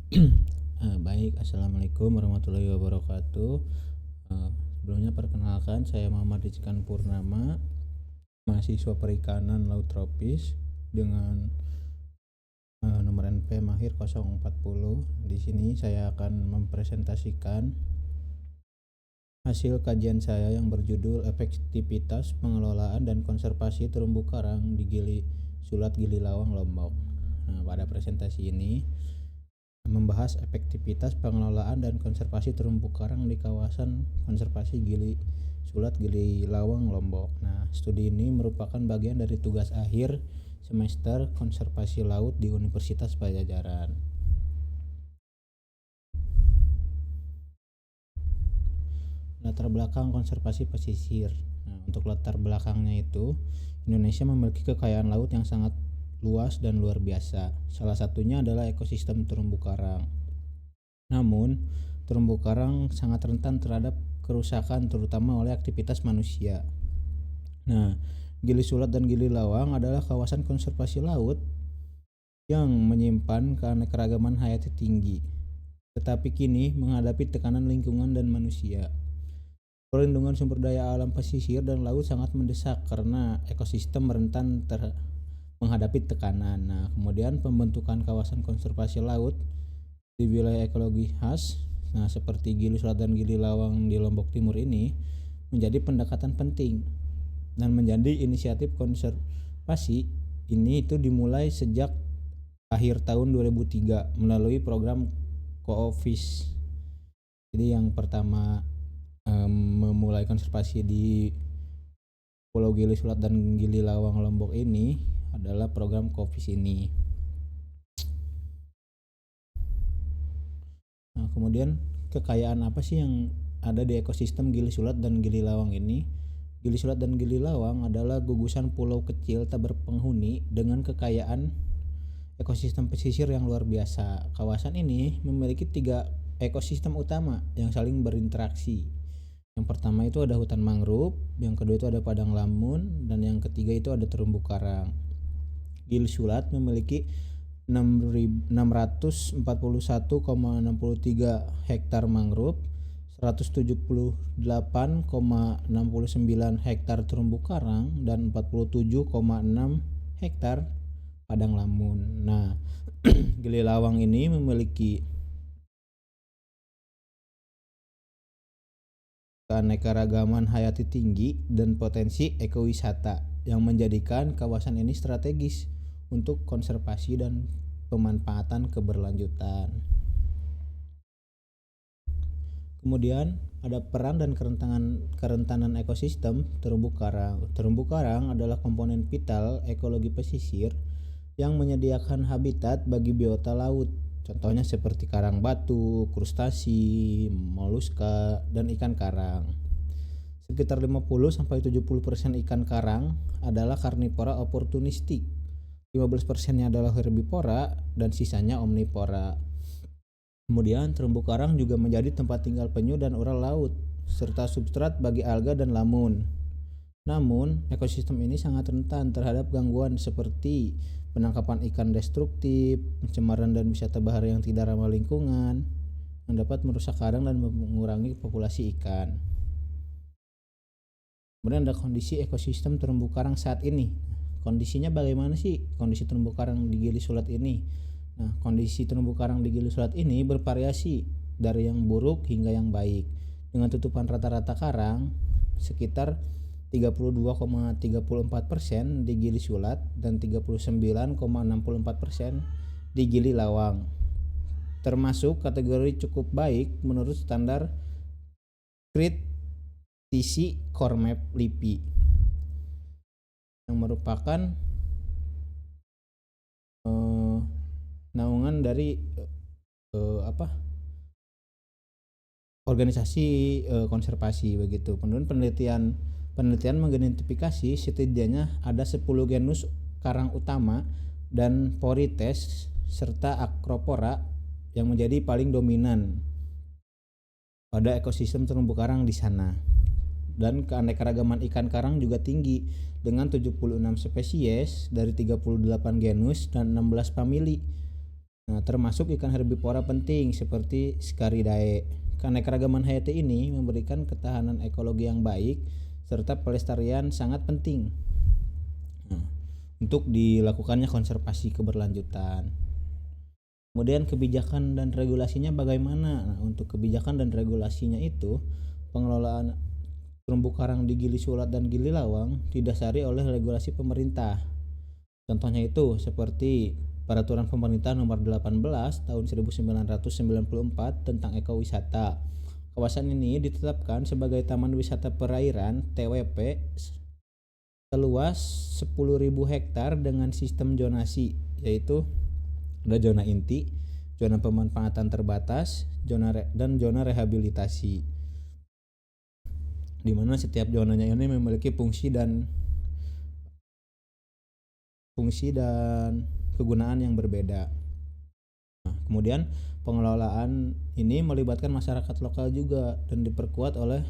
Baik, Assalamualaikum warahmatullahi wabarakatuh. Sebelumnya perkenalkan, saya Muhammad Rizkan Purnama, mahasiswa perikanan laut tropis dengan nomor NP Mahir 040. Di sini saya akan mempresentasikan hasil kajian saya yang berjudul Efektivitas Pengelolaan dan Konservasi Terumbu Karang di Sulat Gili Lawang, Lombok. Nah, pada presentasi ini membahas efektivitas pengelolaan dan konservasi terumbu karang di kawasan konservasi Sulat Gili Lawang, Lombok. Nah, studi ini merupakan bagian dari tugas akhir semester konservasi laut di Universitas Padjadjaran. Latar belakang konservasi pesisir. Nah, untuk latar belakangnya itu, Indonesia memiliki kekayaan laut yang sangat luas dan luar biasa. Salah satunya adalah ekosistem terumbu karang. Namun, terumbu karang sangat rentan terhadap kerusakan terutama oleh aktivitas manusia. Nah, Gili Sulat dan Gili Lawang adalah kawasan konservasi laut yang menyimpan keanekaragaman hayati tinggi, tetapi kini menghadapi tekanan lingkungan dan manusia. Perlindungan sumber daya alam pesisir dan laut sangat mendesak karena ekosistem rentan menghadapi tekanan. Nah, kemudian pembentukan kawasan konservasi laut di wilayah ekologi khas, nah seperti Gili Sulat dan Gili Lawang di Lombok Timur ini menjadi pendekatan penting dan menjadi inisiatif konservasi ini itu dimulai sejak akhir tahun 2003 melalui program COOFIS. Jadi yang pertama memulai konservasi di Pulau Gili Sulat dan Gili Lawang Lombok ini adalah program COOFIS ini. Nah, kemudian kekayaan apa sih yang ada di ekosistem Gili Sulat dan Gili Lawang ini? Gili Sulat dan Gili Lawang adalah gugusan pulau kecil tak berpenghuni dengan kekayaan ekosistem pesisir yang luar biasa. Kawasan ini memiliki 3 ekosistem utama yang saling berinteraksi. Yang pertama itu ada hutan mangrove, yang kedua itu ada padang lamun, dan yang ketiga itu ada terumbu karang. Gili Sulat memiliki 641,63 hektar mangrove, 178,69 hektar terumbu karang, dan 47,6 hektar padang lamun. Nah, Gili Lawang ini memiliki keanekaragaman hayati tinggi dan potensi ekowisata yang menjadikan kawasan ini strategis untuk konservasi dan pemanfaatan keberlanjutan. Kemudian ada peran dan kerentanan ekosistem terumbu karang. Terumbu karang adalah komponen vital ekologi pesisir yang menyediakan habitat bagi biota laut. Contohnya seperti karang batu, krustasi, moluska, dan ikan karang. Sekitar 50-70% ikan karang adalah karnivora oportunistik. 15%-nya adalah herbivora dan sisanya omnivora. Kemudian terumbu karang juga menjadi tempat tinggal penyu dan ural laut serta substrat bagi alga dan lamun. Namun, ekosistem ini sangat rentan terhadap gangguan seperti penangkapan ikan destruktif, pencemaran dan wisata bahari yang tidak ramah lingkungan yang dapat merusak karang dan mengurangi populasi ikan. Kemudian ada kondisi ekosistem terumbu karang saat ini. Kondisinya bagaimana sih kondisi terumbu karang di Gili Sulat ini? Nah, kondisi terumbu karang di Gili Sulat ini bervariasi dari yang buruk hingga yang baik. Dengan tutupan rata-rata karang sekitar 32,34% di Gili Sulat dan 39,64% di Gili Lawang. Termasuk kategori cukup baik menurut standar Kritisi Core LIPI yang merupakan naungan dari organisasi konservasi begitu. Kemudian penelitian mengidentifikasi setidaknya ada 10 genus karang utama dan Porites serta Acropora yang menjadi paling dominan pada ekosistem terumbu karang di sana. Dan keanekaragaman ikan karang juga tinggi dengan 76 spesies dari 38 genus dan 16 famili Nah, termasuk ikan herbivora penting seperti Scaridae. Keanekaragaman hayati ini memberikan ketahanan ekologi yang baik serta pelestarian sangat penting. Nah, untuk dilakukannya konservasi keberlanjutan. Kemudian kebijakan dan regulasinya bagaimana? Nah, untuk kebijakan dan regulasinya itu pengelolaan terumbu karang di Gili Sulat dan Gili Lawang didasari oleh regulasi pemerintah. Contohnya itu seperti Peraturan Pemerintah Nomor 18 Tahun 1994 tentang ekowisata. Kawasan ini ditetapkan sebagai Taman Wisata Perairan (TWP) seluas 10.000 hektar dengan sistem zonasi, yaitu ada zona inti, zona pemanfaatan terbatas, dan zona rehabilitasi, di mana setiap zonanya ini memiliki fungsi dan kegunaan yang berbeda. Nah, kemudian pengelolaan ini melibatkan masyarakat lokal juga dan diperkuat oleh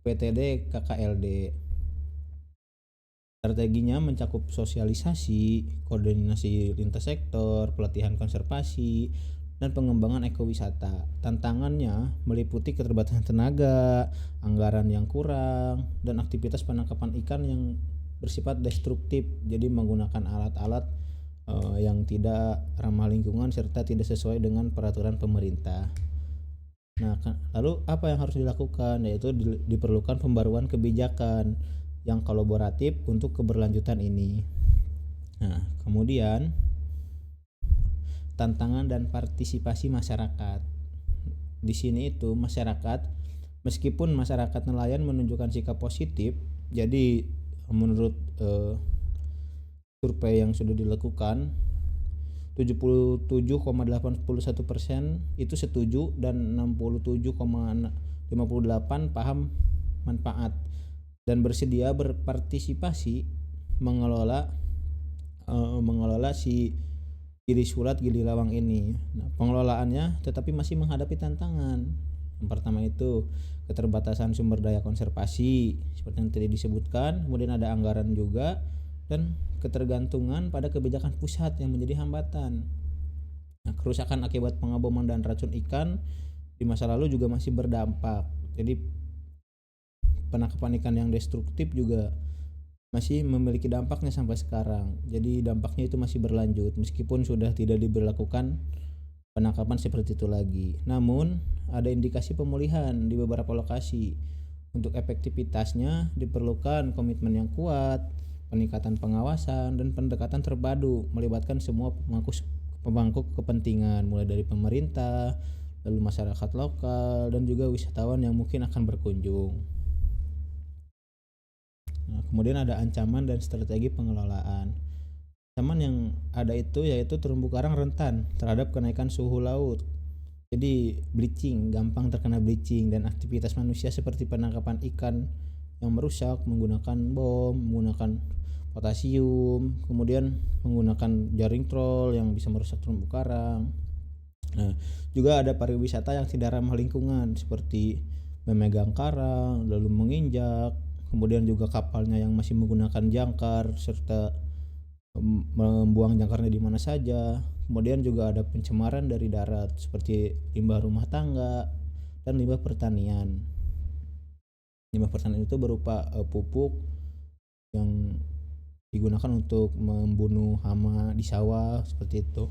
PTD KKLD. Strateginya mencakup sosialisasi, koordinasi lintas sektor, pelatihan konservasi, dan pengembangan ekowisata. Tantangannya meliputi keterbatasan tenaga, anggaran yang kurang, dan aktivitas penangkapan ikan yang bersifat destruktif, jadi menggunakan alat-alat yang tidak ramah lingkungan serta tidak sesuai dengan peraturan pemerintah. Nah, lalu apa yang harus dilakukan? Yaitu diperlukan pembaruan kebijakan yang kolaboratif untuk keberlanjutan ini. Nah, kemudian tantangan dan partisipasi masyarakat. Di sini itu meskipun masyarakat nelayan menunjukkan sikap positif, jadi menurut survei yang sudah dilakukan 77,81% itu setuju dan 67,58% paham manfaat dan bersedia berpartisipasi mengelola si Gili Sulat Gili Lawang ini. Nah, pengelolaannya tetapi masih menghadapi tantangan. Yang pertama itu keterbatasan sumber daya konservasi seperti yang tadi disebutkan, kemudian ada anggaran juga, dan ketergantungan pada kebijakan pusat yang menjadi hambatan. Nah, kerusakan akibat pengaboman dan racun ikan di masa lalu juga masih berdampak. Jadi penangkapan ikan yang destruktif juga masih memiliki dampaknya sampai sekarang. Jadi dampaknya itu masih berlanjut meskipun sudah tidak diberlakukan penangkapan seperti itu lagi. Namun ada indikasi pemulihan di beberapa lokasi. Untuk efektivitasnya diperlukan komitmen yang kuat, peningkatan pengawasan, dan pendekatan terpadu melibatkan semua pemangku kepentingan, mulai dari pemerintah, lalu masyarakat lokal, dan juga wisatawan yang mungkin akan berkunjung. Nah, kemudian ada ancaman dan strategi pengelolaan. Ancaman yang ada itu yaitu terumbu karang rentan terhadap kenaikan suhu laut. Jadi bleaching, gampang terkena bleaching, dan aktivitas manusia seperti penangkapan ikan yang merusak menggunakan bom, menggunakan potasium, kemudian menggunakan jaring troll yang bisa merusak terumbu karang. Nah, juga ada pariwisata yang tidak ramah lingkungan seperti memegang karang lalu menginjak, kemudian juga kapalnya yang masih menggunakan jangkar serta membuang jangkarnya di mana saja. Kemudian juga ada pencemaran dari darat seperti limbah rumah tangga dan limbah pertanian. Limbah pertanian itu berupa pupuk yang digunakan untuk membunuh hama di sawah seperti itu.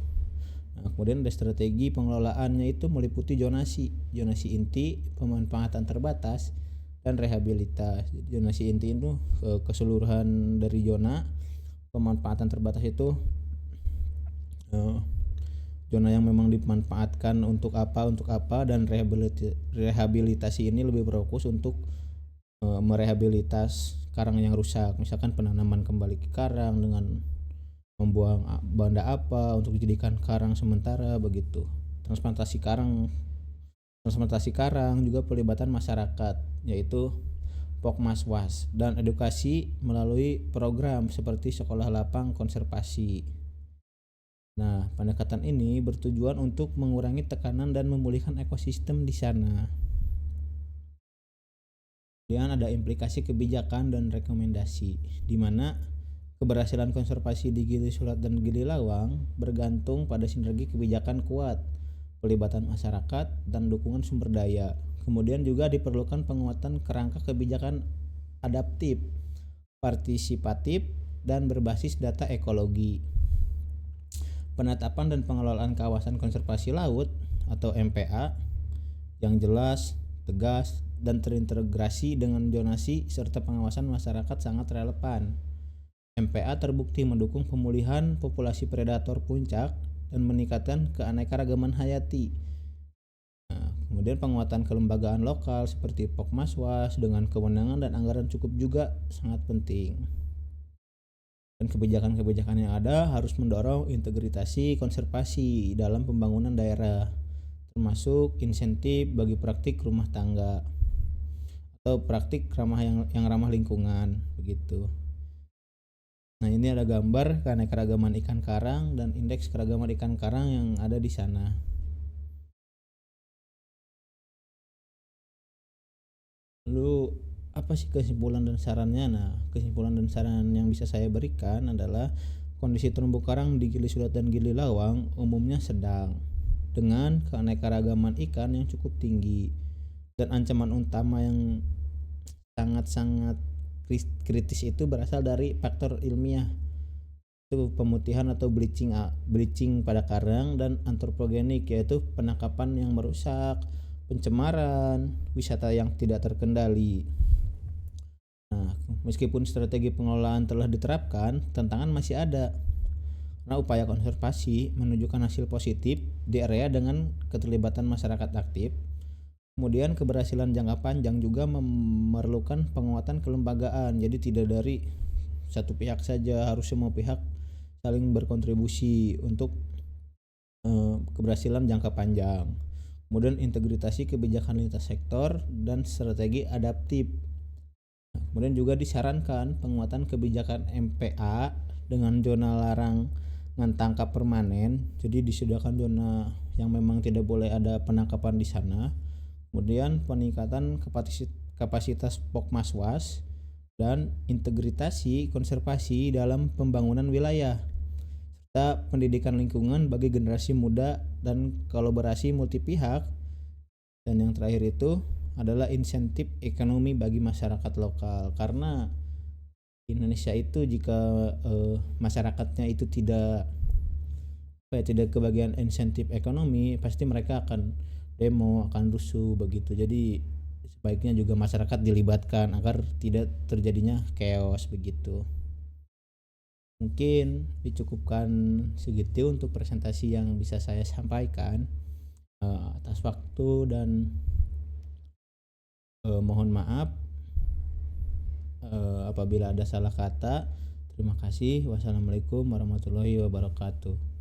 Nah, kemudian ada strategi pengelolaannya itu meliputi zonasi inti, pemanfaatan terbatas, dan rehabilitas. Zonasi inti itu keseluruhan dari zona, pemanfaatan terbatas itu zona yang memang dimanfaatkan untuk apa, dan rehabilitasi ini lebih berfokus untuk merehabilitas karang yang rusak, misalkan penanaman kembali ke karang dengan membuang benda apa untuk dijadikan karang sementara begitu. Transplantasi karang juga pelibatan masyarakat, yaitu Pokmaswas, dan edukasi melalui program seperti sekolah lapang konservasi. Nah, pendekatan ini bertujuan untuk mengurangi tekanan dan memulihkan ekosistem di sana. Kemudian ada implikasi kebijakan dan rekomendasi, di mana Keberhasilan konservasi di Gili Surat dan Gili Lawang bergantung pada sinergi kebijakan kuat, pelibatan masyarakat, dan dukungan sumber daya. Kemudian juga diperlukan penguatan kerangka kebijakan adaptif, partisipatif, dan berbasis data ekologi. Penetapan dan pengelolaan kawasan konservasi laut atau MPA yang jelas, tegas, dan terintegrasi dengan zonasi serta pengawasan masyarakat sangat relevan. MPA terbukti mendukung pemulihan populasi predator puncak dan meningkatkan keanekaragaman hayati. Kemudian penguatan kelembagaan lokal seperti Pokmaswas dengan kewenangan dan anggaran cukup juga sangat penting. Dan kebijakan-kebijakan yang ada harus mendorong integritasi konservasi dalam pembangunan daerah, termasuk insentif bagi praktik rumah tangga atau praktik yang ramah lingkungan begitu. Nah, ini ada gambar keanekaragaman ikan karang dan indeks keragaman ikan karang yang ada di sana. Lalu apa sih kesimpulan dan sarannya? Nah, kesimpulan dan saran yang bisa saya berikan adalah kondisi terumbu karang di Gili Surat dan Gili Lawang umumnya sedang dengan keanekaragaman ikan yang cukup tinggi, dan ancaman utama yang sangat-sangat kritis itu berasal dari faktor ilmiah, itu pemutihan atau bleaching pada karang, dan antropogenik yaitu penangkapan yang merusak, pencemaran, wisata yang tidak terkendali. Nah, meskipun strategi pengelolaan telah diterapkan, tantangan masih ada. Karena upaya konservasi menunjukkan hasil positif di area dengan keterlibatan masyarakat aktif. Kemudian keberhasilan jangka panjang juga memerlukan penguatan kelembagaan. Jadi tidak dari satu pihak saja, harus semua pihak saling berkontribusi untuk keberhasilan jangka panjang. Kemudian integrasi kebijakan lintas sektor dan strategi adaptif. Kemudian juga disarankan penguatan kebijakan MPA dengan zona larangan tangkap permanen. Jadi disediakan zona yang memang tidak boleh ada penangkapan di sana. Kemudian peningkatan kapasitas Pokmaswas dan integrasi konservasi dalam pembangunan wilayah, serta pendidikan lingkungan bagi generasi muda dan kolaborasi multi pihak. Dan yang terakhir itu adalah insentif ekonomi bagi masyarakat lokal, karena Indonesia itu jika masyarakatnya itu tidak kebagian insentif ekonomi, pasti mereka akan demo, akan rusuh begitu. Jadi sebaiknya juga masyarakat dilibatkan agar tidak terjadinya chaos begitu. Mungkin dicukupkan segitu untuk presentasi yang bisa saya sampaikan. Atas waktu dan mohon maaf apabila ada salah kata. Terima kasih. Wassalamualaikum warahmatullahi wabarakatuh.